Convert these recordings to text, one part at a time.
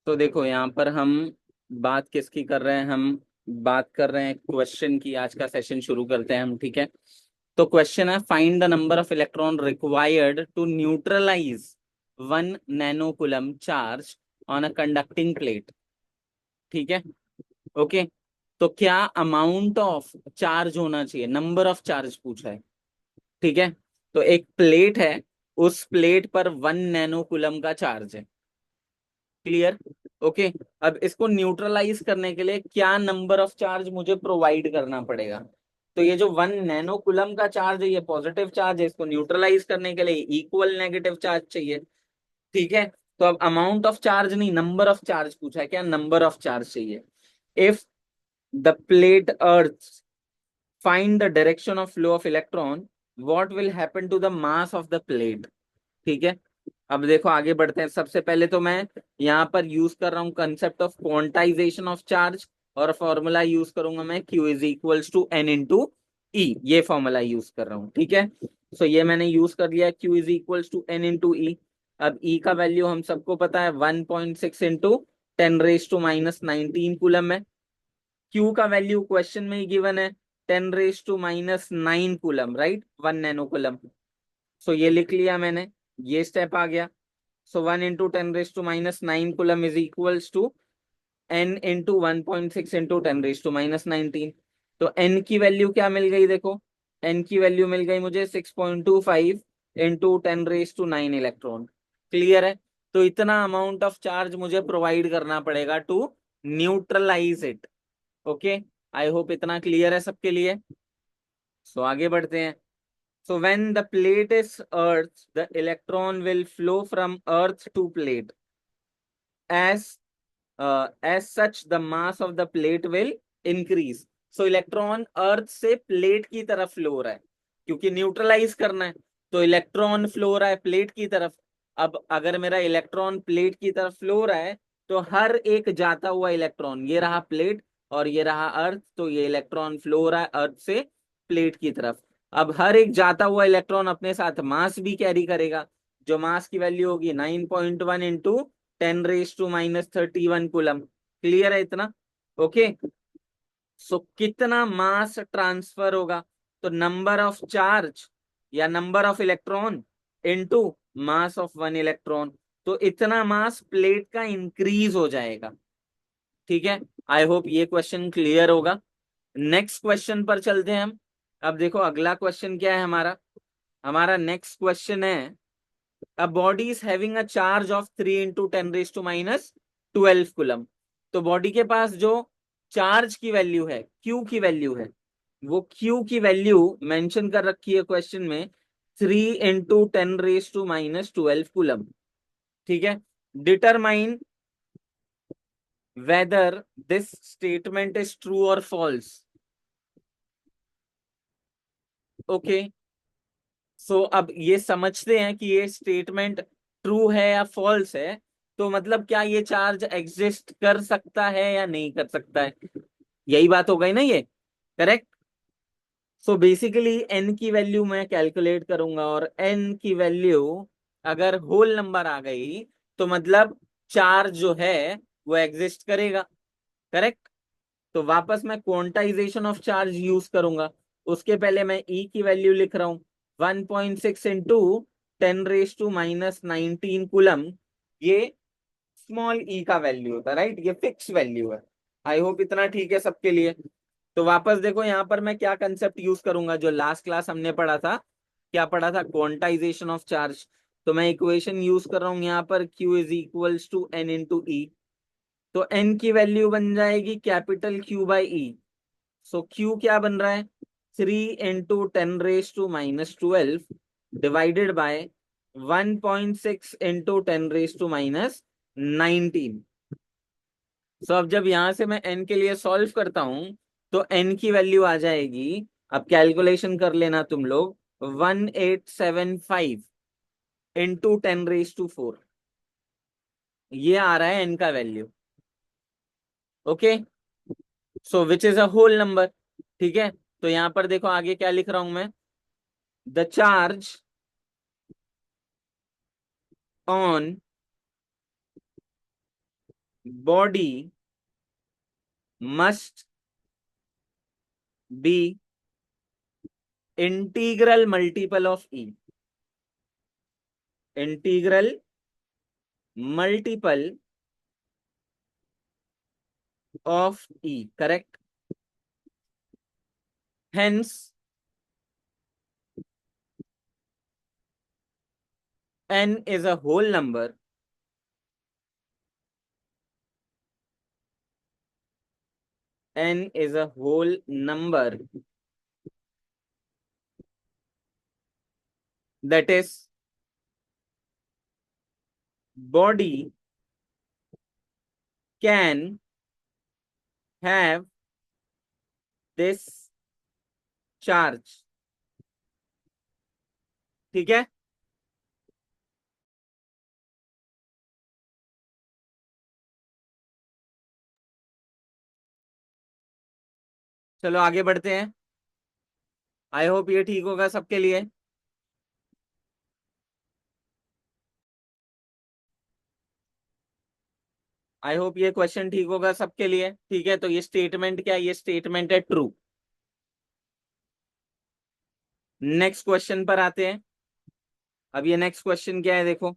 तो देखो यहाँ पर हम बात किसकी कर रहे हैं, हम बात कर रहे हैं क्वेश्चन की। आज का सेशन शुरू करते हैं हम, ठीक है। तो क्वेश्चन है, find the number of electron required to neutralise 1 nanocoulomb charge on a conducting plate, ठीक है। ओके, तो क्या अमाउंट ऑफ चार्ज होना चाहिए, नंबर ऑफ चार्ज पूछा है, ठीक है। तो एक प्लेट है, उस प्लेट पर 1 नैनोकुलम का चार्ज है, क्लियर। ओके, अब इसको न्यूट्रलाइज करने के लिए क्या नंबर ऑफ चार्ज मुझे प्रोवाइड करना पड़ेगा। तो ये जो 1 नैनोकुलम का चार्ज है, ये पॉजिटिव चार्ज है, इसको न्यूट्रलाइज करने के लिए इक्वल नेगेटिव चार्ज चाहिए, ठीक है। तो अब अमाउंट ऑफ चार्ज नहीं, नंबर ऑफ चार्ज पूछा है, क्या नंबर ऑफ चार्ज चाहिए। If the plate earth find the direction of flow of electron, what will happen to the mass of the plate, ठीक है। अब देखो आगे बढ़ते हैं। सबसे पहले तो मैं यहाँ पर यूज कर रहा हूँ concept of quantisation of charge, और फॉर्मूला यूज करूंगा मैं Q is equals to N into E, ये फॉर्मूला यूज कर रहा हूँ, ठीक है। सो ये मैंने यूज कर लिया, Q is equals to N into E. अब ई का वैल्यू हम सबको पता है, 1.6 इंटू 10⁻⁻⁹ कूलम है। Q का वैल्यू क्वेश्चन में ही गिवन है, 10⁻⁹ कूलम, राइट, 1 नैनोकुलम। सो ये लिख लिया मैंने, ये स्टेप आ गया। So 1 into 10⁻⁹ coulomb is equals to n into 1.6 into 10⁻⁹ तो n की वैल्यू क्या मिल गई, देखो n की वैल्यू मिल गई मुझे 6.25 इंटू 10⁻⁹ इलेक्ट्रॉन, क्लियर है। तो इतना अमाउंट ऑफ चार्ज मुझे प्रोवाइड करना पड़ेगा to neutralise it. Okay, I hope इतना क्लियर है सबके लिए। सो आगे बढ़ते हैं। So when the plate is earth, the electron will flow from earth to plate. As such, the mass of the plate will increase. So electron earth से plate की तरफ फ्लो हो रहा है, क्योंकि न्यूट्रलाइज करना है, तो इलेक्ट्रॉन फ्लो हो रहा है प्लेट की तरफ। अब अगर मेरा इलेक्ट्रॉन प्लेट की तरफ फ्लो हो रहा है, तो हर एक जाता हुआ इलेक्ट्रॉन, ये रहा प्लेट और ये रहा अर्थ, तो ये इलेक्ट्रॉन फ्लो हो रहा है अर्थ से प्लेट की तरफ। अब हर एक जाता हुआ इलेक्ट्रॉन अपने साथ मास भी कैरी करेगा, जो मास की वैल्यू होगी 9.1 इंटू 10⁻⁻31 कूलम, क्लियर है इतना। ओके, सो कितना मास ट्रांसफर होगा, तो नंबर ऑफ चार्ज या number of electron into mass of 1 electron, तो इतना मास प्लेट का इंक्रीज हो जाएगा, ठीक है। आई होप ये क्वेश्चन क्लियर होगा। नेक्स्ट क्वेश्चन पर चलते हैं हम। अब देखो अगला क्वेश्चन क्या है हमारा, हमारा नेक्स्ट क्वेश्चन है, a body is having a charge of 3 into 10⁻⁻12 coulomb. तो बॉडी के पास जो चार्ज की वैल्यू है, Q की वैल्यू है, वो Q की वैल्यू मेंशन कर रखी है क्वेश्चन में, 3 इंटू 10⁻⁻12 कुलम, ठीक है। Determine whether this statement is true और फॉल्स। ओके, सो अब ये समझते हैं कि ये स्टेटमेंट ट्रू है या फॉल्स है, तो मतलब क्या ये चार्ज एग्जिस्ट कर सकता है या नहीं कर सकता है, यही बात हो गई ना ये, करेक्ट। सो बेसिकली एन की वैल्यू मैं कैलकुलेट करूंगा, और एन की वैल्यू अगर होल नंबर आ गई, तो मतलब चार्ज जो है वो एग्जिस्ट करेगा, करेक्ट। तो वापस मैं क्वांटाइजेशन ऑफ चार्ज यूज करूंगा। उसके पहले मैं ई की वैल्यू लिख रहा हूं, 1.6 इंटू 10⁻⁻19 कुलम, ये स्मॉल ई का वैल्यू होता है, राइट, ये फिक्स वैल्यू है। आई होप इतना ठीक है सबके लिए। तो वापस देखो यहाँ पर मैं क्या कंसेप्ट यूज करूंगा, जो लास्ट क्लास हमने पढ़ा था, क्या पढ़ा था, क्वांटाइजेशन ऑफ चार्ज। तो मैं इक्वेशन यूज कर रहा हूँ यहाँ पर, Q is equals to N into E. तो n की वैल्यू बन जाएगी capital Q by E. So Q क्या बन रहा है, 3 into 10⁻⁻12 divided by 1.6 into 10⁻⁻19। So अब जब यहां से मैं n के लिए सॉल्व करता हूं, तो n की वैल्यू आ जाएगी, अब कैलकुलेशन कर लेना तुम लोग, 1875 इंटू 10⁻⁴, ये आ रहा है n का value. Okay, so which is a whole number, ठीक है। तो यहां पर देखो आगे क्या लिख रहा हूं मैं, the charge on body must be integral multiple of E. Integral multiple of E, correct? Hence, n is a whole number n is a whole number that is body can have this charge. ठीक है? चलो आगे बढ़ते हैं। I hope ये ठीक होगा सबके लिए। आई होप ये क्वेश्चन ठीक होगा सबके लिए। ठीक है, तो ये स्टेटमेंट क्या है? ये स्टेटमेंट है ट्रू। नेक्स्ट क्वेश्चन पर आते हैं। अब ये नेक्स्ट क्वेश्चन क्या है देखो।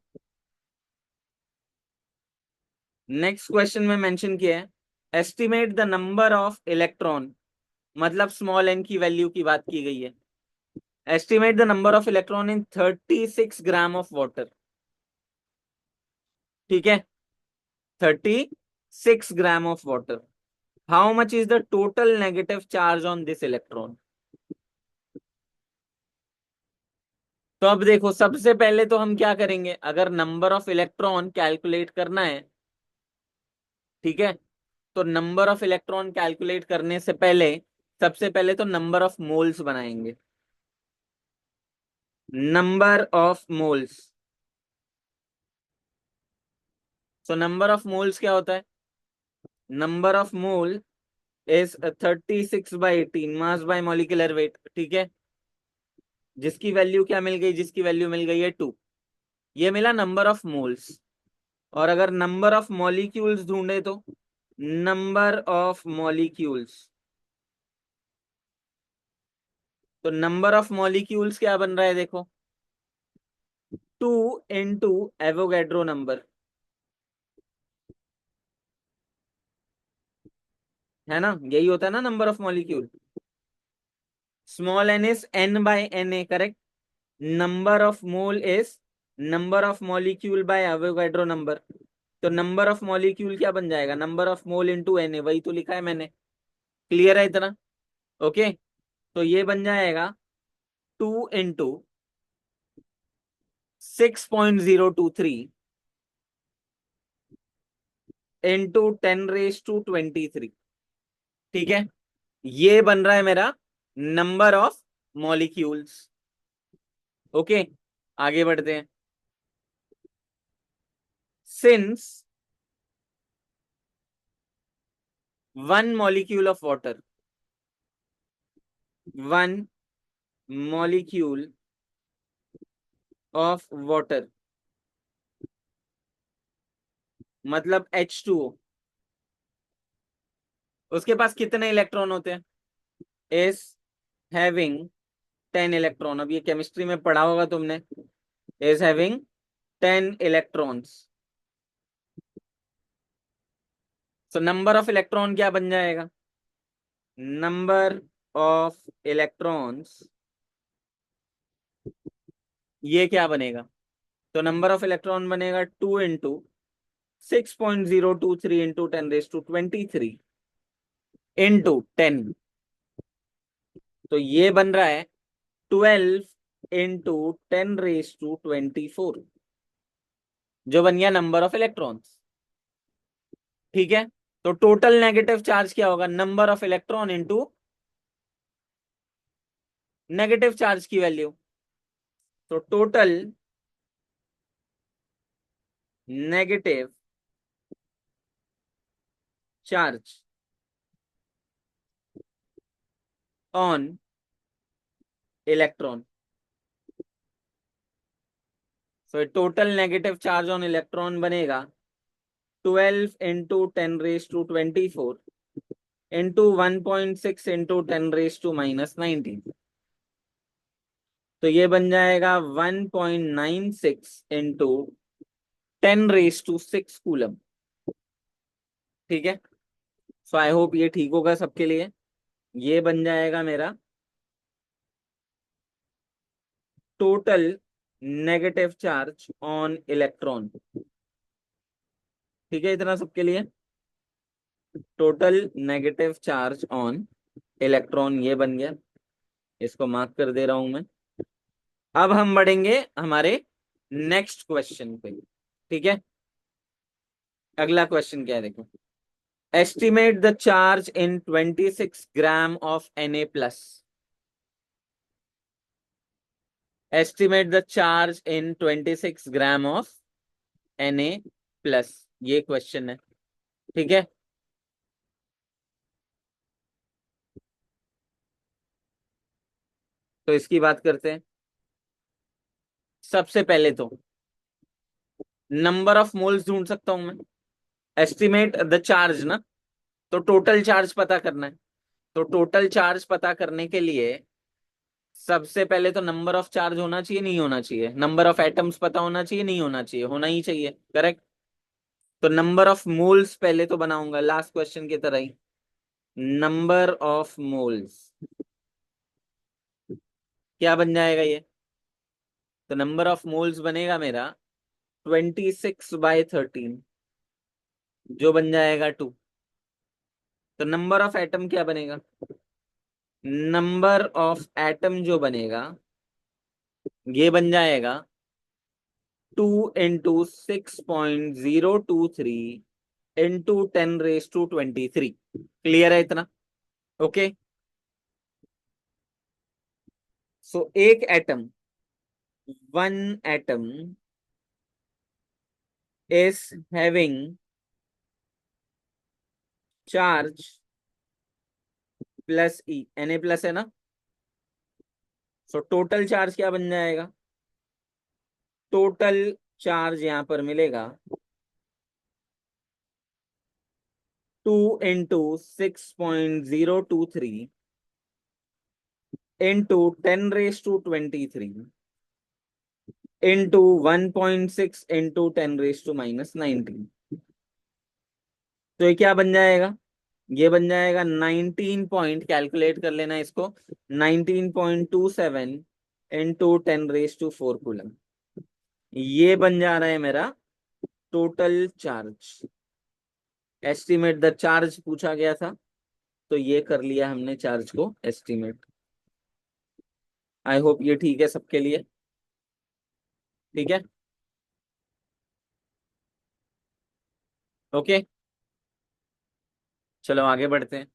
नेक्स्ट क्वेश्चन में मेंशन किया है estimate the number of electron, मतलब स्मॉल एन की वैल्यू की बात की गई है। Estimate the number of electron in 36 gram of water. ठीक है, 36 gram of water. How much is the total negative charge on this electron? तो अब देखो, सबसे पहले तो हम क्या करेंगे, अगर नंबर ऑफ इलेक्ट्रॉन कैलकुलेट करना है, ठीक है, तो नंबर ऑफ इलेक्ट्रॉन कैलकुलेट करने से पहले सबसे पहले तो नंबर ऑफ मोल्स बनाएंगे। Number of moles. So number of moles क्या होता है? Number of mole is 36/18 mass by molecular weight. ठीक है, जिसकी वैल्यू क्या मिल गई? जिसकी वैल्यू मिल गई है 2। ये मिला नंबर ऑफ मोल्स। और अगर नंबर ऑफ मॉलिक्यूल्स ढूंढे तो नंबर ऑफ मॉलिक्यूल्स, तो नंबर ऑफ मॉलिक्यूल्स क्या बन रहा है देखो, 2 इंटू एवोगैड्रो नंबर, है ना? यही होता है ना number of molecule. Small N is n by N A, correct? Number of mole is number of molecule by Avogadro number. तो नंबर ऑफ मॉलिक्यूल क्या बन जाएगा? Number of mole into N A, वही तो लिखा है मैंने। क्लियर है इतना? ओके, तो ये बन जाएगा 2 इंटू 6.023 इंटू 10⁻²3। ठीक है, ये बन रहा है मेरा नंबर ऑफ मॉलिक्यूल्स। ओके, आगे बढ़ते हैं। Since 1 molecule of water, 1 molecule of water मतलब H2O, उसके पास कितने इलेक्ट्रॉन होते हैं? Is having 10 electron. अब ये केमिस्ट्री में पढ़ा होगा तुमने। Is having 10 electrons. So number of electron क्या बन जाएगा? नंबर ऑफ इलेक्ट्रॉन्स, ये क्या बनेगा? तो नंबर ऑफ इलेक्ट्रॉन बनेगा 2 इंटू 6.023 इंटू 10⁻23 इंटू 10। तो ये बन रहा है 12 इंटू 10⁻24, जो बन गया नंबर ऑफ इलेक्ट्रॉन्स। ठीक है, तो टोटल नेगेटिव चार्ज क्या होगा? Number of electron into negative charge की वैल्यू। तो total negative charge on electron. So total negative charge on electron बनेगा 12 इंटू 10⁻²⁴ इंटू 1.6 इंटू 10⁻⁻19। तो ये बन जाएगा 1.96 इंटू 10⁻⁶ कूलम। ठीक है, सो आई होप ये ठीक होगा सबके लिए। ये बन जाएगा मेरा total negative charge on electron. ठीक है, इतना सबके लिए। Total negative charge on electron ये बन गया, इसको मार्क कर दे रहा हूं मैं। अब हम बढ़ेंगे हमारे नेक्स्ट क्वेश्चन पे। ठीक है, अगला क्वेश्चन क्या है देखो। Estimate the charge in 26 gram of Na+। Estimate the charge in 26 gram of Na+, ये क्वेश्चन है। ठीक है, तो इसकी बात करते हैं। सबसे पहले तो नंबर ऑफ मोल्स ढूंढ सकता हूं मैं। एस्टिमेट द चार्ज ना, तो टोटल चार्ज पता करना है। तो टोटल चार्ज पता करने के लिए सबसे पहले तो नंबर ऑफ चार्ज होना चाहिए, नहीं होना चाहिए? नंबर ऑफ एटम्स पता होना चाहिए, नहीं होना चाहिए? होना ही चाहिए, करेक्ट। तो नंबर ऑफ मोल्स पहले तो बनाऊंगा, लास्ट क्वेश्चन की तरह ही। नंबर ऑफ मोल्स क्या बन जाएगा ये? तो नंबर ऑफ मोल्स बनेगा मेरा 26/13, जो बन जाएगा 2। तो नंबर ऑफ एटम क्या बनेगा? नंबर ऑफ एटम जो बनेगा ये बन जाएगा 2 × 6.023 इंटू 10⁻23। क्लियर है इतना? ओके, सो एक atom, one atom is having charge plus E, Na+ है ना। सो टोटल चार्ज क्या बन जाएगा? टोटल चार्ज यहां पर मिलेगा 2 × 6.023 इंटू 10⁻23 इंटू 1.6 इंटू 10⁻⁻19। तो ये क्या बन जाएगा? ये बन जाएगा 19 पॉइंट, कैलकुलेट कर लेना इसको, 19.27 इंटू 10⁻⁴ कूलम। ये बन जा रहा है मेरा total charge. Estimate the charge पूछा गया था, तो ये कर लिया हमने चार्ज को एस्टिमेट। आई होप ये ठीक है सबके लिए। ठीक है, ओके, चलो आगे बढ़ते हैं।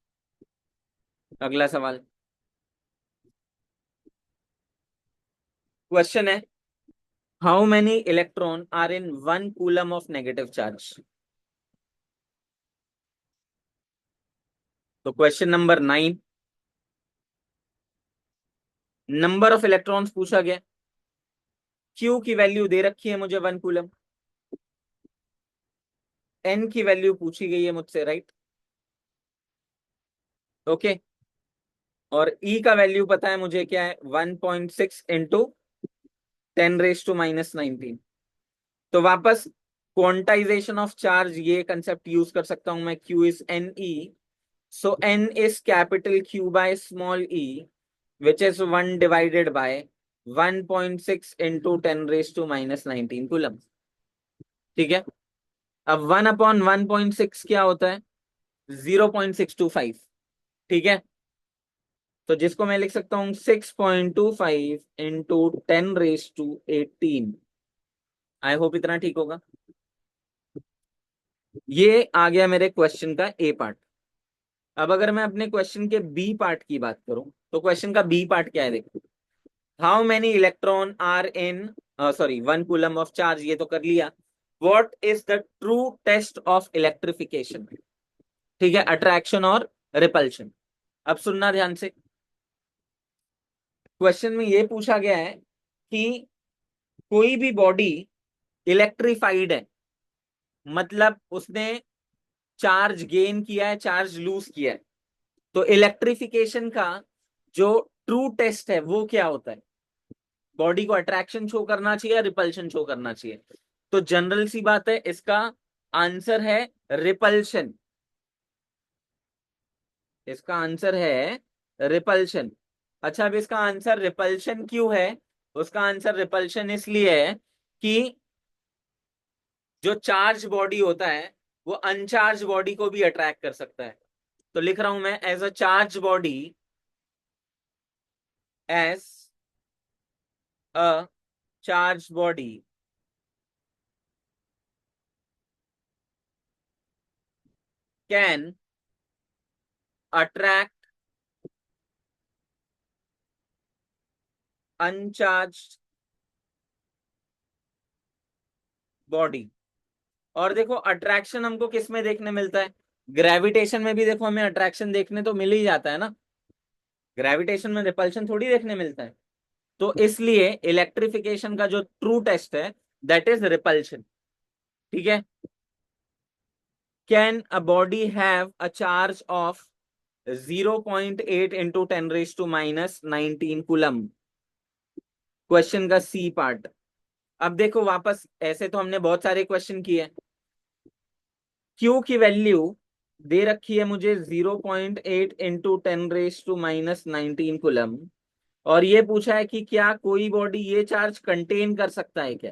अगला सवाल, क्वेश्चन है how many electron are in 1 coulomb of negative charge. तो question number 9, number of electrons पूछा गया। क्यू की वैल्यू दे रखी है मुझे 1 कूलम। एन की वैल्यू पूछी गई है मुझसे, राइट। ओके, और ई का वैल्यू पता है मुझे क्या है, 1.6 इंटू 10⁻⁻19। तो वापस क्वांटाइजेशन ऑफ चार्ज ये कंसेप्ट यूज कर सकता हूं मैं, Q is N E. So N is capital Q by small e, which is 1 divided by 1.6 into 10⁻⁻19 coulomb. ठीक है, अब 1/1.6 क्या होता है? 0.625। ठीक है, तो जिसको मैं लिख सकता हूं 6.25 इंटू 10⁻18। आई होप इतना ठीक होगा। ये आ गया मेरे क्वेश्चन का ए पार्ट। अब अगर मैं अपने क्वेश्चन के बी पार्ट की बात करूं, तो क्वेश्चन का बी पार्ट क्या है देखो। How many electron are in, sorry, 1 coulomb of charge, ये तो कर लिया। What is the true test of electrification? ठीक है, अट्रैक्शन और रिपल्शन। अब सुनना ध्यान से, क्वेश्चन में ये पूछा गया है कि कोई भी बॉडी इलेक्ट्रिफाइड है, मतलब उसने चार्ज गेन किया है, चार्ज लूज किया है। तो इलेक्ट्रिफिकेशन का जो ट्रू टेस्ट है वो क्या होता है? बॉडी को अट्रैक्शन शो करना चाहिए या रिपल्शन शो करना चाहिए? तो जनरल सी बात है, इसका आंसर है रिपल्शन। इसका आंसर है रिपल्शन। अच्छा, अब इसका आंसर रिपल्शन क्यों है? उसका आंसर रिपल्शन इसलिए है कि जो चार्ज बॉडी होता है वो अनचार्ज बॉडी को भी अट्रैक्ट कर सकता है। तो लिख रहा हूं मैं, as a charge body, as a charge body can attract uncharge body. और देखो, अट्रैक्शन हमको किस में देखने मिलता है? ग्रेविटेशन में भी देखो हमें अट्रैक्शन देखने तो मिल ही जाता है ना। ग्रेविटेशन में रिपल्शन थोड़ी देखने मिलता है। तो इसलिए इलेक्ट्रिफिकेशन का जो ट्रू टेस्ट है दैट इज रिपल्शन। ठीक है। Can a body have a charge of 0.8 into 10⁻⁻19 coulomb? Question का सी पार्ट। अब देखो वापस, ऐसे तो हमने बहुत सारे क्वेश्चन किए। क्यू की वैल्यू दे रखी है मुझे 0.8 इंटू 10⁻⁻19 कूलम, और ये पूछा है कि क्या कोई बॉडी ये चार्ज कंटेन कर सकता है क्या?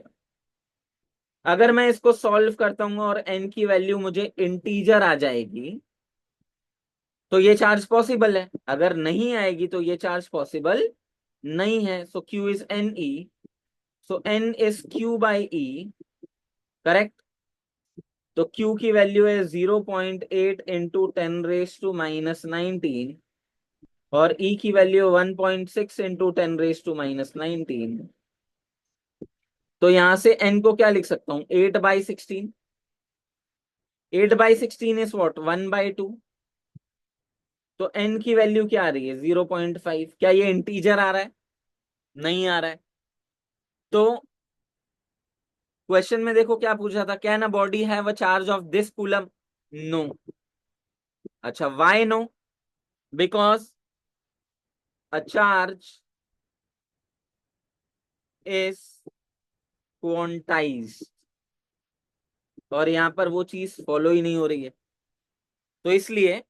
अगर मैं इसको सॉल्व करता हूँ और एन की वैल्यू मुझे इंटीजर आ जाएगी तो ये चार्ज पॉसिबल है, अगर नहीं आएगी तो ये चार्ज पॉसिबल नहीं है। So Q is N E, so N is Q by E. Correct. तो Q की वैल्यू है 0.8 इंटू 10⁻⁻19, और E की वैल्यू 1.6 इंटू 10⁻⁻19। तो यहां से N को क्या लिख सकता हूं? 8/16। 8/16 इज वॉट? 1/2। तो N की वैल्यू क्या आ रही है? 0.5। क्या ये इंटीजर आ रहा है? नहीं आ रहा है। तो क्वेश्चन में देखो क्या पूछा था, can a body have a charge of this coulomb? No. अच्छा, why no? Because a charge is quantise, और यहां पर वो चीज फॉलो ही नहीं हो रही है, तो इसलिए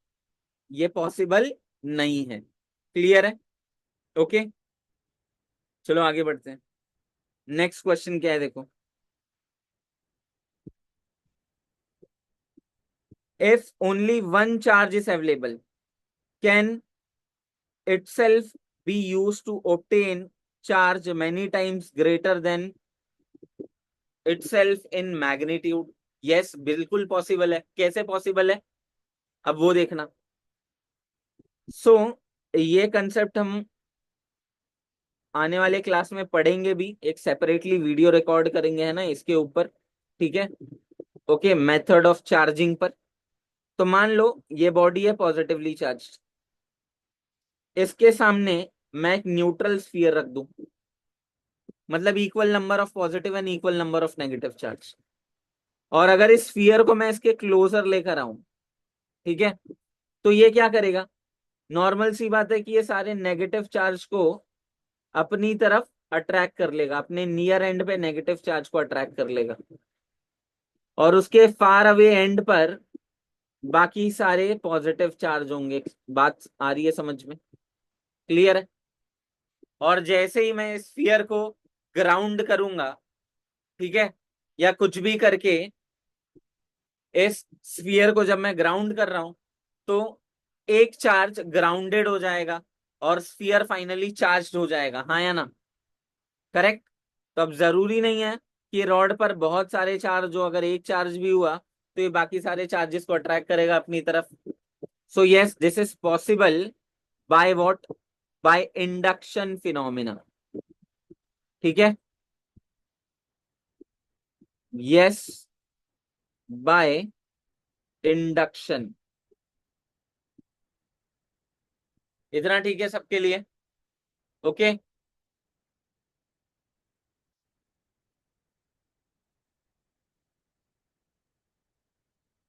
ये पॉसिबल नहीं है। क्लियर है? ओके, चलो आगे बढ़ते हैं। नेक्स्ट क्वेश्चन क्या है देखो। If only one charge is available, can itself be used to obtain charge many times greater than itself in magnitude? yes, बिल्कुल पॉसिबल है। कैसे पॉसिबल है, अब वो देखना। सो ये कंसेप्ट हम आने वाले क्लास में पढ़ेंगे भी, एक सेपरेटली वीडियो रिकॉर्ड करेंगे है ना इसके ऊपर। ठीक है। ओके, मेथड ऑफ चार्जिंग पर। तो मान लो ये बॉडी है पॉजिटिवली चार्ज, इसके सामने मैं एक न्यूट्रल स्फीयर रख दूं, मतलब equal number of positive and equal number of negative charge. और अगर इस स्फीयर को मैं इसके क्लोजर लेकर आऊं, ठीक है, तो ये क्या करेगा? नॉर्मल सी बात है कि ये सारे नेगेटिव चार्ज को अपनी तरफ अट्रैक्ट कर लेगा, अपने नियर एंड पे नेगेटिव चार्ज को अट्रैक्ट कर लेगा, और उसके फार अवे एंड पर बाकी सारे पॉजिटिव चार्ज होंगे। बात आ रही है समझ में? क्लियर है? और जैसे ही मैं स्फीयर को ग्राउंड करूंगा, ठीक है, या कुछ भी करके इस स्फीयर को जब मैं ग्राउंड कर रहा हूं, तो एक चार्ज ग्राउंडेड हो जाएगा और स्फीयर फाइनली चार्ज हो जाएगा, हाँ या ना? करेक्ट। तो अब जरूरी नहीं है कि रॉड पर बहुत सारे चार्ज हो, अगर एक चार्ज भी हुआ तो ये बाकी सारे चार्जेस को अट्रैक्ट करेगा अपनी तरफ। So yes, this is possible by what? By induction phenomena. ठीक है। Yes, by induction. इतना ठीक है सबके लिए? ओके।